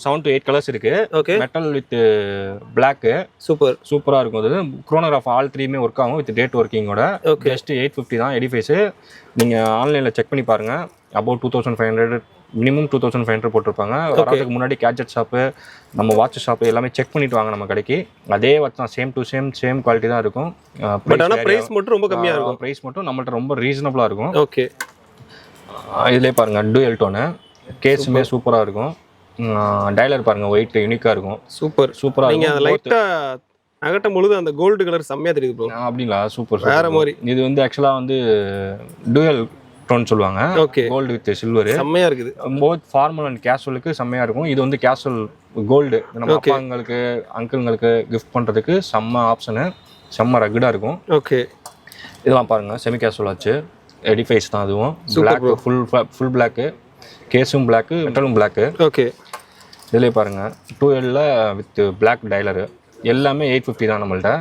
7 to 8 colours இருக்கு. Metal with black. சூப்பரா இருக்கும். அது குரோனோகிராஃப் ஆல் 3மே ஒர்க் ஆகும் வித் டேட் ஒர்க்கிங்கோட. ஜஸ்ட் 850 தான் எடிஃபைஸ். நீங்க ஆன்லைன்ல செக் பண்ணி பாருங்க. அபவுட் 2500 மினிமம் 2500 போட்டிருப்பாங்க. வரதுக்கு முன்னாடி கேட்ஜெட் ஷாப்பு, நம்ம வாட்ச் ஷாப்பு எல்லாமே செக் பண்ணிட்டு வாங்க நம்ம கடைக்கு. அதே வாட்ச் தான், சேம் டு சேம் குவாலிட்டி தான் இருக்கும். பட் ஆனா பிரைஸ் மட்டும் ரொம்ப கம்மியா இருக்கும். பிரைஸ் மட்டும் நம்மள்ட்ட ரொம்ப ரீசனபிளா இருக்கும். இதுலயே பாருங்க டூயல் டோனு, கேஸுமே சூப்பரா இருக்கும். டயலர் பாருங்க, ஒயிட் யூனிக்கா இருக்கும். சூப்பரா நீங்க லைட்டா அகட்டும் பொழுது அந்த கோல்டு கலர் செம்மையா தெரியுது ப்ரோ. அப்படிங்களா? சூப்பர். வேற மாதிரி. இது வந்து ஆக்சுவலா வந்து டூயல் டோன் சொல்லுவாங்க. Gold with silver. செம்மையா இருக்குது. போத் ஃபார்மல் அண்ட் கேஷுவலுக்கு செம்மையா இருக்கும். இது வந்து கேஷுவல் கோல்டு, நம்ம அப்பாங்களுக்கு அங்கிள்ங்களுக்கு கிஃப்ட் பண்றதுக்கு செம்ம ஆப்ஷனு. செம்ம ரகுடா இருக்கும். இதெல்லாம் பாருங்க, செமி கேஷுவல் ஆச்சு. எடிஃபைஸ் தான் அதுவும். Black, full black. கேஸும் பிளாக், மெட்டலும் பிளாக். இதுலயே பாருங்க 2L வித் பிளாக் டைலரு. எல்லாமே 850 தான் நம்மள்ட்ட.